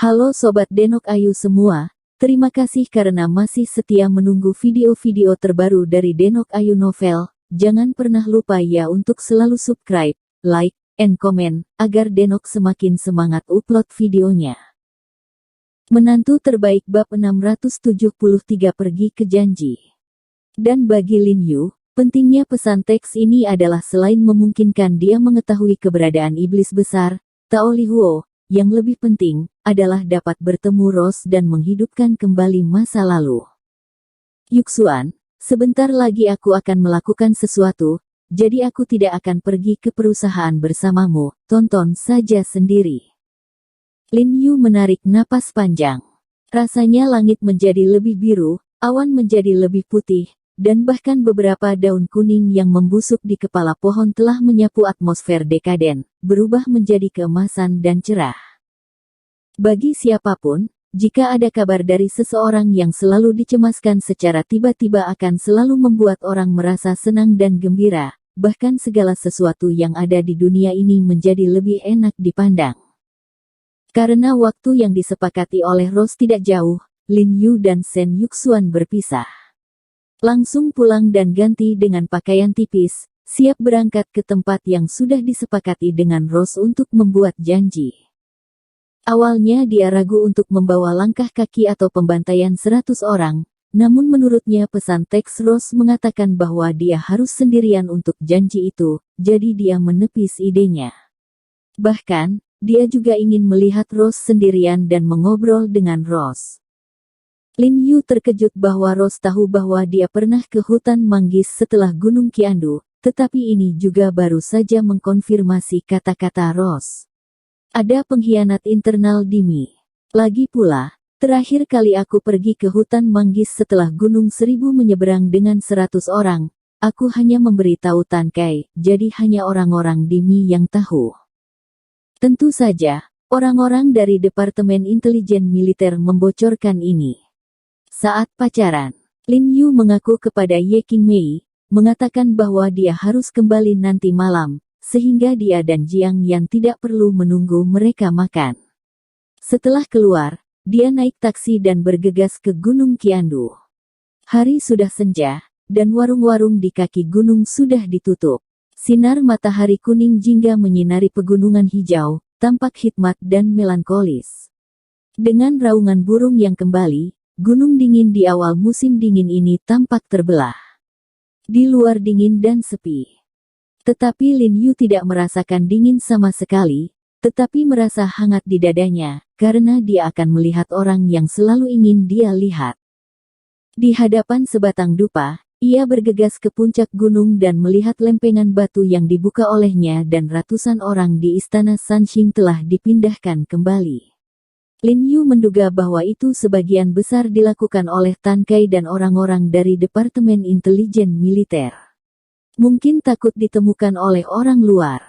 Halo Sobat Denok Ayu semua, terima kasih karena masih setia menunggu video-video terbaru dari Denok Ayu Novel. Jangan pernah lupa ya untuk selalu subscribe, like, and comment, agar Denok semakin semangat upload videonya. Menantu terbaik bab 673 pergi ke janji. Dan bagi Lin Yu, pentingnya pesan teks ini adalah selain memungkinkan dia mengetahui keberadaan iblis besar, Tao Li Huo, yang lebih penting adalah dapat bertemu Rose dan menghidupkan kembali masa lalu. Yuxuan, sebentar lagi aku akan melakukan sesuatu, jadi aku tidak akan pergi ke perusahaan bersamamu, tonton saja sendiri. Lin Yu menarik napas panjang. Rasanya langit menjadi lebih biru, awan menjadi lebih putih, dan bahkan beberapa daun kuning yang membusuk di kepala pohon telah menyapu atmosfer dekaden, berubah menjadi keemasan dan cerah. Bagi siapapun, jika ada kabar dari seseorang yang selalu dicemaskan secara tiba-tiba akan selalu membuat orang merasa senang dan gembira, bahkan segala sesuatu yang ada di dunia ini menjadi lebih enak dipandang. Karena waktu yang disepakati oleh Rose tidak jauh, Lin Yu dan Shen Yuxuan berpisah. Langsung pulang dan ganti dengan pakaian tipis, siap berangkat ke tempat yang sudah disepakati dengan Rose untuk membuat janji. Awalnya dia ragu untuk membawa langkah kaki atau pembantaian 100 orang, namun menurutnya pesan teks Rose mengatakan bahwa dia harus sendirian untuk janji itu, jadi dia menepis idenya. Bahkan, dia juga ingin melihat Rose sendirian dan mengobrol dengan Rose. Lin Yu terkejut bahwa Rose tahu bahwa dia pernah ke hutan manggis setelah Gunung Qiandu, tetapi ini juga baru saja mengkonfirmasi kata-kata Rose. Ada pengkhianat internal di Mi. Lagi pula, terakhir kali aku pergi ke hutan manggis setelah Gunung Seribu menyeberang dengan 100 orang, aku hanya memberitahu Tan Kai, jadi hanya orang-orang di Mi yang tahu. Tentu saja, orang-orang dari Departemen Intelijen Militer membocorkan ini. Saat pacaran, Lin Yu mengaku kepada Ye Qingmei, mengatakan bahwa dia harus kembali nanti malam, sehingga dia dan Jiang Yan tidak perlu menunggu mereka makan. Setelah keluar, dia naik taksi dan bergegas ke Gunung Qiandu. Hari sudah senja, dan warung-warung di kaki gunung sudah ditutup. Sinar matahari kuning jingga menyinari pegunungan hijau, tampak hikmat dan melankolis. Dengan raungan burung yang kembali, gunung dingin di awal musim dingin ini tampak terbelah. Di luar dingin dan sepi. Tetapi Lin Yu tidak merasakan dingin sama sekali, tetapi merasa hangat di dadanya, karena dia akan melihat orang yang selalu ingin dia lihat. Di hadapan sebatang dupa, ia bergegas ke puncak gunung dan melihat lempengan batu yang dibuka olehnya dan ratusan orang di istana Sanxing telah dipindahkan kembali. Lin Yu menduga bahwa itu sebagian besar dilakukan oleh Tan Kai dan orang-orang dari Departemen Intelijen Militer. Mungkin takut ditemukan oleh orang luar.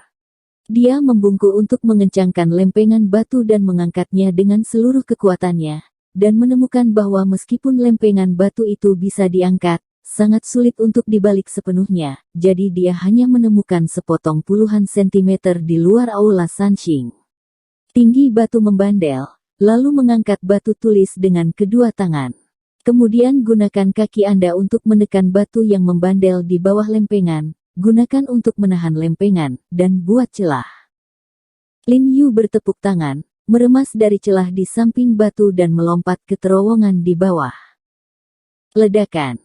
Dia membungkuk untuk mengencangkan lempengan batu dan mengangkatnya dengan seluruh kekuatannya, dan menemukan bahwa meskipun lempengan batu itu bisa diangkat, sangat sulit untuk dibalik sepenuhnya, jadi dia hanya menemukan sepotong puluhan sentimeter di luar aula Sanxing. Tinggi batu membandel, lalu mengangkat batu tulis dengan kedua tangan. Kemudian gunakan kaki Anda untuk menekan batu yang membandel di bawah lempengan, gunakan untuk menahan lempengan, dan buat celah. Lin Yu bertepuk tangan, meremas dari celah di samping batu dan melompat ke terowongan di bawah. Ledakan.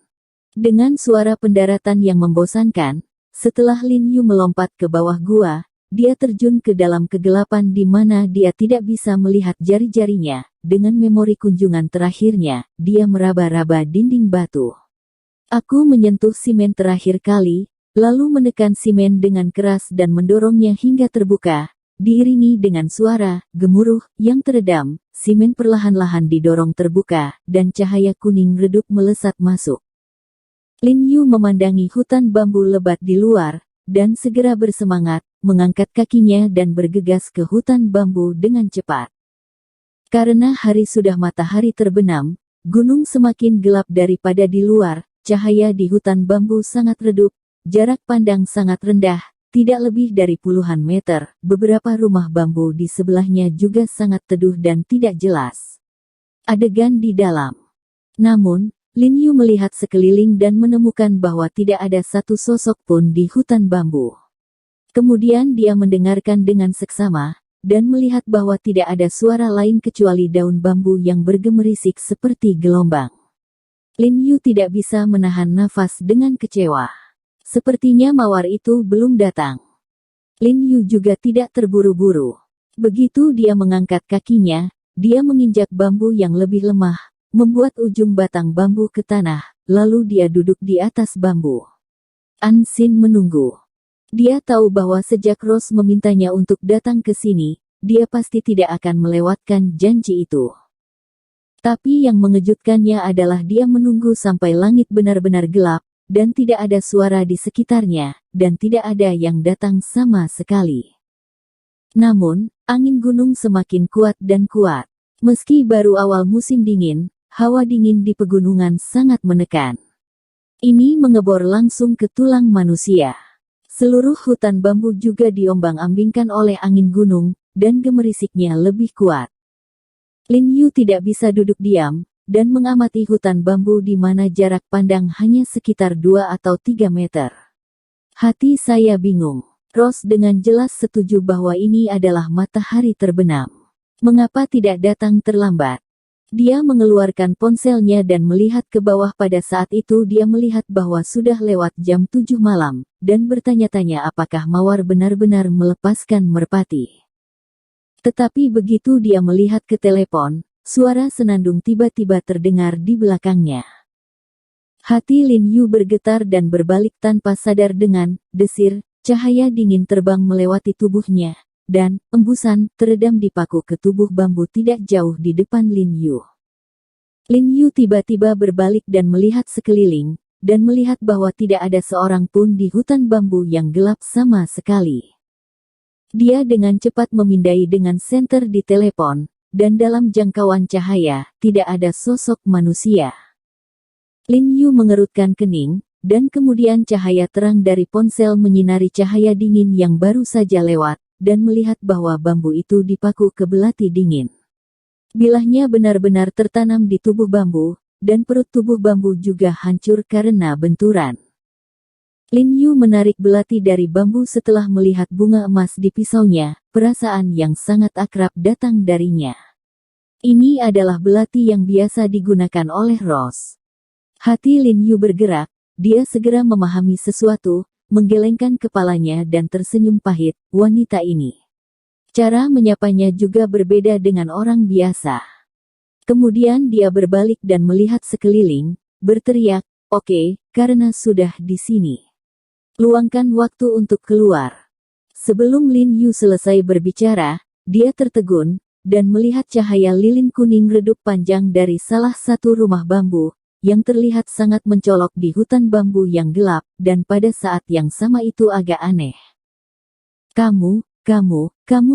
Dengan suara pendaratan yang membosankan, setelah Lin Yu melompat ke bawah gua, dia terjun ke dalam kegelapan di mana dia tidak bisa melihat jari-jarinya. Dengan memori kunjungan terakhirnya, dia meraba-raba dinding batu. Aku menyentuh simen terakhir kali, lalu menekan simen dengan keras dan mendorongnya hingga terbuka, diiringi dengan suara gemuruh yang teredam. Simen perlahan-lahan didorong terbuka, dan cahaya kuning redup melesat masuk. Lin Yu memandangi hutan bambu lebat di luar, dan segera bersemangat, mengangkat kakinya dan bergegas ke hutan bambu dengan cepat. Karena hari sudah matahari terbenam, gunung semakin gelap daripada di luar, cahaya di hutan bambu sangat redup, jarak pandang sangat rendah, tidak lebih dari puluhan meter. Beberapa rumah bambu di sebelahnya juga sangat teduh dan tidak jelas adegan di dalam. Namun, Lin Yu melihat sekeliling dan menemukan bahwa tidak ada satu sosok pun di hutan bambu. Kemudian dia mendengarkan dengan seksama, dan melihat bahwa tidak ada suara lain kecuali daun bambu yang bergemerisik seperti gelombang. Lin Yu tidak bisa menahan nafas dengan kecewa. Sepertinya mawar itu belum datang. Lin Yu juga tidak terburu-buru. Begitu dia mengangkat kakinya, dia menginjak bambu yang lebih lemah, membuat ujung batang bambu ke tanah, lalu dia duduk di atas bambu. An Xin menunggu. Dia tahu bahwa sejak Rose memintanya untuk datang ke sini, dia pasti tidak akan melewatkan janji itu. Tapi yang mengejutkannya adalah dia menunggu sampai langit benar-benar gelap, dan tidak ada suara di sekitarnya, dan tidak ada yang datang sama sekali. Namun, angin gunung semakin kuat dan kuat. Meski baru awal musim dingin, hawa dingin di pegunungan sangat menekan. Ini mengebor langsung ke tulang manusia. Seluruh hutan bambu juga diombang-ambingkan oleh angin gunung, dan gemerisiknya lebih kuat. Lin Yu tidak bisa duduk diam, dan mengamati hutan bambu di mana jarak pandang hanya sekitar 2 atau 3 meter. Hati saya bingung. Rose dengan jelas setuju bahwa ini adalah matahari terbenam. Mengapa tidak datang terlambat? Dia mengeluarkan ponselnya dan melihat ke bawah. Pada saat itu dia melihat bahwa sudah lewat jam 7 malam, dan bertanya-tanya apakah mawar benar-benar melepaskan merpati. Tetapi begitu dia melihat ke telepon, suara senandung tiba-tiba terdengar di belakangnya. Hati Lin Yu bergetar dan berbalik tanpa sadar dengan desir, cahaya dingin terbang melewati tubuhnya, dan embusan teredam di paku ke tubuh bambu tidak jauh di depan Lin Yu. Lin Yu tiba-tiba berbalik dan melihat sekeliling, dan melihat bahwa tidak ada seorang pun di hutan bambu yang gelap sama sekali. Dia dengan cepat memindai dengan senter di telepon, dan dalam jangkauan cahaya, tidak ada sosok manusia. Lin Yu mengerutkan kening, dan kemudian cahaya terang dari ponsel menyinari cahaya dingin yang baru saja lewat, dan melihat bahwa bambu itu dipaku ke belati dingin. Bilahnya benar-benar tertanam di tubuh bambu, dan perut tubuh bambu juga hancur karena benturan. Lin Yu menarik belati dari bambu setelah melihat bunga emas di pisaunya, perasaan yang sangat akrab datang darinya. Ini adalah belati yang biasa digunakan oleh Rose. Hati Lin Yu bergerak, dia segera memahami sesuatu, menggelengkan kepalanya dan tersenyum pahit. Wanita ini. Cara menyapanya juga berbeda dengan orang biasa. Kemudian dia berbalik dan melihat sekeliling, berteriak, "Oke, karena sudah di sini. Luangkan waktu untuk keluar." Sebelum Lin Yu selesai berbicara, dia tertegun, dan melihat cahaya lilin kuning redup panjang dari salah satu rumah bambu, yang terlihat sangat mencolok di hutan bambu yang gelap, dan pada saat yang sama itu agak aneh. Kamu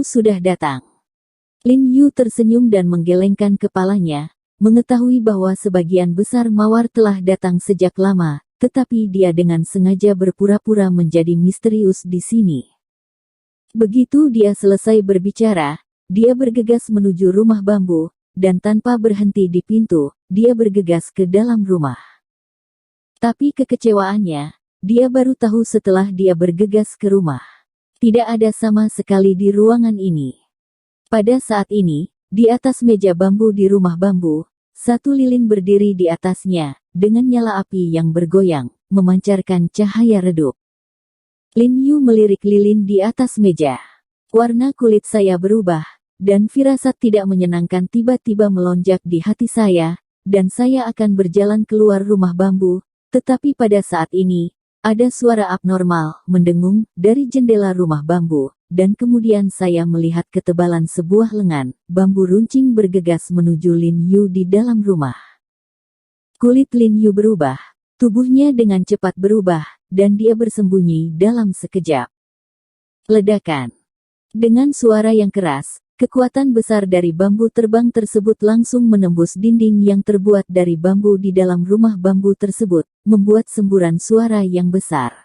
sudah datang." Lin Yu tersenyum dan menggelengkan kepalanya, mengetahui bahwa sebagian besar mawar telah datang sejak lama, tetapi dia dengan sengaja berpura-pura menjadi misterius di sini. Begitu dia selesai berbicara, dia bergegas menuju rumah bambu, dan tanpa berhenti di pintu, dia bergegas ke dalam rumah. Tapi kekecewaannya, dia baru tahu setelah dia bergegas ke rumah. Tidak ada sama sekali di ruangan ini. Pada saat ini, di atas meja bambu di rumah bambu, satu lilin berdiri di atasnya, dengan nyala api yang bergoyang, memancarkan cahaya redup. Lin Yu melirik lilin di atas meja. Warna kulit saya berubah, dan firasat tidak menyenangkan tiba-tiba melonjak di hati saya, dan saya akan berjalan keluar rumah bambu, tetapi pada saat ini, ada suara abnormal, mendengung, dari jendela rumah bambu, dan kemudian saya melihat ketebalan sebuah lengan, bambu runcing bergegas menuju Lin Yu di dalam rumah. Kulit Lin Yu berubah, tubuhnya dengan cepat berubah, dan dia bersembunyi dalam sekejap. Ledakan. Dengan suara yang keras, kekuatan besar dari bambu terbang tersebut langsung menembus dinding yang terbuat dari bambu di dalam rumah bambu tersebut, membuat semburan suara yang besar.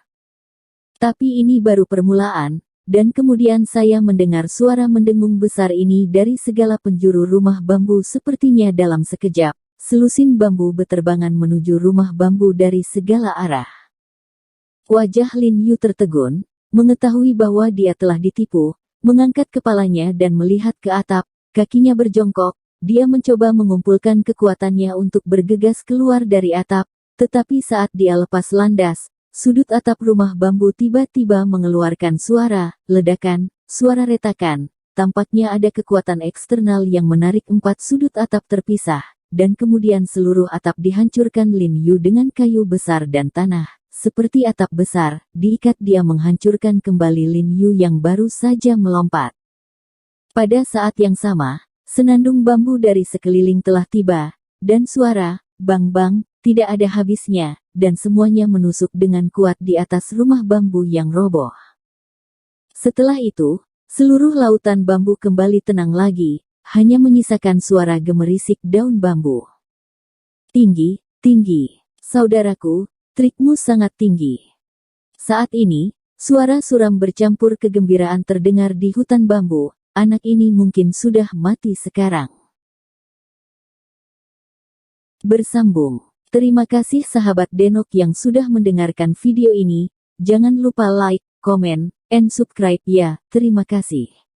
Tapi ini baru permulaan, dan kemudian saya mendengar suara mendengung besar ini dari segala penjuru rumah bambu sepertinya dalam sekejap. Selusin bambu beterbangan menuju rumah bambu dari segala arah. Wajah Lin Yu tertegun, mengetahui bahwa dia telah ditipu, mengangkat kepalanya dan melihat ke atap, kakinya berjongkok, dia mencoba mengumpulkan kekuatannya untuk bergegas keluar dari atap, tetapi saat dia lepas landas, sudut atap rumah bambu tiba-tiba mengeluarkan suara, ledakan, suara retakan, tampaknya ada kekuatan eksternal yang menarik 4 sudut atap terpisah. Dan kemudian seluruh atap dihancurkan Lin Yu dengan kayu besar dan tanah. Seperti atap besar, diikat dia menghancurkan kembali Lin Yu yang baru saja melompat. Pada saat yang sama, senandung bambu dari sekeliling telah tiba, dan suara, bang-bang, tidak ada habisnya, dan semuanya menusuk dengan kuat di atas rumah bambu yang roboh. Setelah itu, seluruh lautan bambu kembali tenang lagi. Hanya menyisakan suara gemerisik daun bambu. Tinggi, tinggi. Saudaraku, trikmu sangat tinggi. Saat ini, suara suram bercampur kegembiraan terdengar di hutan bambu. Anak ini mungkin sudah mati sekarang. Bersambung. Terima kasih sahabat Denok yang sudah mendengarkan video ini. Jangan lupa like, komen, and subscribe ya. Terima kasih.